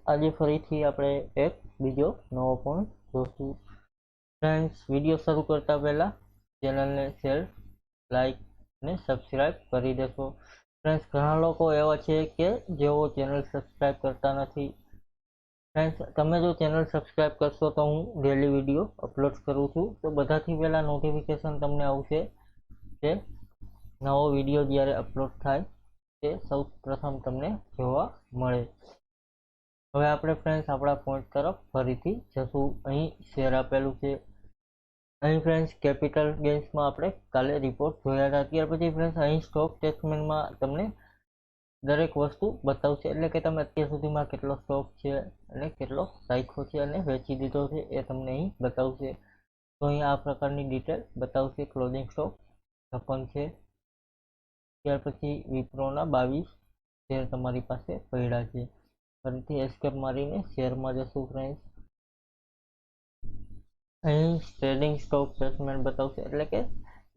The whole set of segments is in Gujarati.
આજે ફરીથી આપણે એક બીજો નવો પોઈન્ટ જોશું. ફ્રેન્ડ્સ, વિડીયો શરૂ કરતા પહેલા ચેનલને શેર, લાઈક અને સબસ્ક્રાઈબ કરી દેશો. ફ્રેન્ડ્સ, ઘણા લોકો એવા છે કે જેઓ ચેનલ સબસ્ક્રાઈબ કરતા નથી. ફ્રેન્ડ્સ, તમે જો ચેનલ સબસ્ક્રાઈબ કરશો તો હું ડેલી વિડીયો અપલોડ કરું છું, તો બધાથી પહેલાં નોટિફિકેશન તમને આવશે કે નવો વિડીયો જ્યારે અપલોડ થાય તે સૌ પ્રથમ તમને જોવા મળે. હવે આપણે ફ્રેન્ડ્સ આપણા પોઈન્ટ તરફ ફરીથી જશું. અહીં શેર આપેલું છે. અહીં ફ્રેન્ડ્સ કેપિટલ ગેઇન્સમાં આપણે કાલે રિપોર્ટ જોયા હતા. ત્યાર પછી ફ્રેન્ડ્સ અહીં સ્ટોક સ્ટેટમેન્ટમાં તમને દરેક વસ્તુ બતાવશે, એટલે કે તમે અત્યાર સુધીમાં કેટલો સ્ટોક છે અને કેટલો રાખ્યો છે અને વેચી દીધો છે એ તમને અહીં બતાવશે. તો અહીં આ પ્રકારની ડિટેલ બતાવશે. ક્લોઝિંગ સ્ટોક 56 છે. ત્યાર પછી વિપ્રોના 22 શેર તમારી પાસે પડ્યા છે. ફરીથી એસ્કેપ મારીને શેરમાં જશું ફ્રેન્ડ્સ. અહીં ટ્રેડિંગ સ્ટોક સ્ટેટમેન્ટ બતાવશે, એટલે કે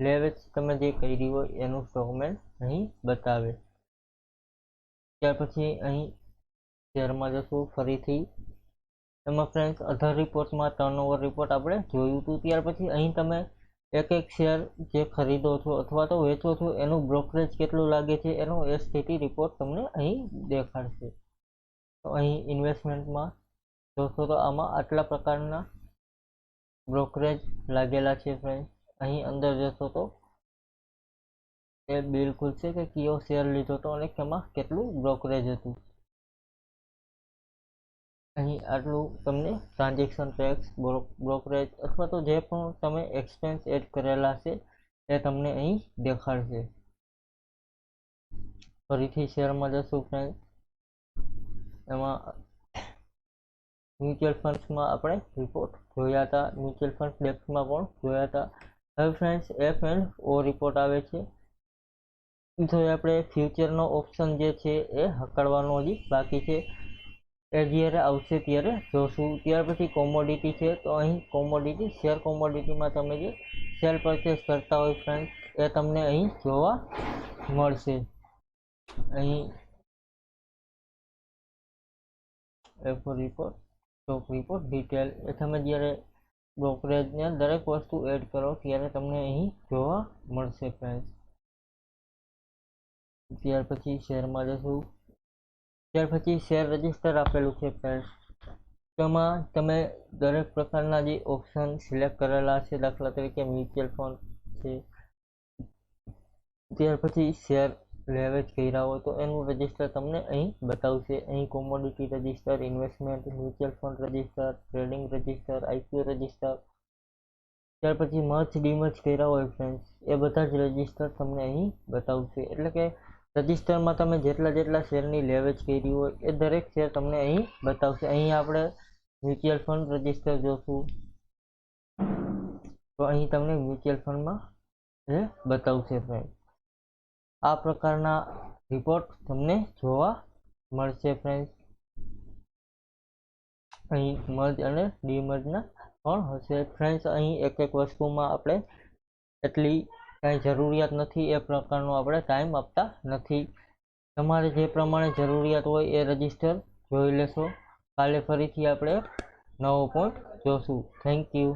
લે વેચ તમે જે કરી હોય એનું સ્ટોકમેન્ટ અહીં બતાવે. ત્યાર પછી અહીં શેરમાં જશું ફરીથી. એમાં ફ્રેન્ડ્સ અધર રિપોર્ટમાં ટર્નઓવર રિપોર્ટ આપણે જોયું હતું. ત્યાર પછી અહીં તમે એક શેર જે ખરીદો છો અથવા તો વેચો છો એનું બ્રોકરેજ કેટલું લાગે છે એનો એસટીટી રિપોર્ટ તમને અહીં દેખાડશે. તો અહીં ઇન્વેસ્ટમેન્ટમાં જોશો તો આમાં આટલા પ્રકારના બ્રોકરેજ લાગેલા છે ફ્રેન્ડ. અહીં અંદર જશો તો એ બિલ ખુલશે કે કયો શેર લીધો હતો અને તેમાં કેટલું બ્રોકરેજ હતું. અહીં આટલું તમને ટ્રાન્ઝેક્શન ટેક્સ, બ્રોકરેજ અથવા તો જે પણ તમે એક્સપેન્સ એડ કરેલા છે એ તમને અહીં દેખાડશે. ફરીથી શેરમાં જશું ફ્રેન્ડ. એમાં મ્યુચ્યુઅલ ફંડ્સમાં આપણે રિપોર્ટ જોયા હતા, મ્યુચ્યુઅલ ફંડ ડેસ્કમાં પણ જોયા હતા. હવે friends F and O report આવે છે. તો આપણે ફ્યુચરનો ઓપ્શન જે છે એ હકાડવાનો હજી બાકી છે, એ જ્યારે આવશે ત્યારે જોશું. ત્યાર પછી કોમોડિટી છે. તો અહીં કોમોડિટી, શેર કોમોડિટીમાં તમે જે સેલ પરચેસ કરતા હોય ફ્રેન્ડ એ તમને અહીં જોવા મળશે. અહીં F report, stock report detail એ તમે જ્યારે બ્રોકરેજને દરેક વસ્તુ એડ કરો ત્યારે તમને અહીં જોવા મળશે ફ્રેન્ડ્સ. ત્યાર પછી શેરમાં જશું. ત્યાર પછી શેર રજિસ્ટર આપેલું છે ફ્રેન્ડ્સ. તેમાં તમે દરેક પ્રકારના જે ઓપ્શન સિલેક્ટ કરેલા છે, દાખલા તરીકે મ્યુચ્યુઅલ ફંડ છે. ત્યાર પછી શેર લેવેચ કર્યા હોય તો એનું રજિસ્ટર તમને અહીં બતાવશે. અહીં commodity register, investment, mutual fund register, trading register, IPO register. ત્યાર પછી મર્જ ડીમર્જ કર્યા હોય ફ્રેન્ડ્સ એ બધા જ રજિસ્ટર તમને અહીં બતાવશે. એટલે કે રજિસ્ટરમાં તમે જેટલા શેરની લેવેચ કરી હોય એ દરેક શેર તમને અહીં બતાવશે. અહીં આપણે મ્યુચ્યુઅલ ફંડ રજિસ્ટર જોશું તો અહીં તમને મ્યુચ્યુઅલ ફંડમાં એ બતાવશે ફ્રેન્ડ. આ પ્રકારના રિપોર્ટ તમને જોવા મળશે ફ્રેન્ડ. અહીં મર્જ અને ડીમર્જના પણ હશે ફ્રેન્ડ્સ. અહીં એક વસ્તુમાં આપણે એટલી કાંઈ જરૂરિયાત નથી એ પ્રકારનો આપણે ટાઈમ આપતા નથી. તમારે જે પ્રમાણે જરૂરિયાત હોય એ રજિસ્ટર જોઈ લેશો. કાલે ફરીથી આપણે નવો પોઈન્ટ જોશું. Thank you.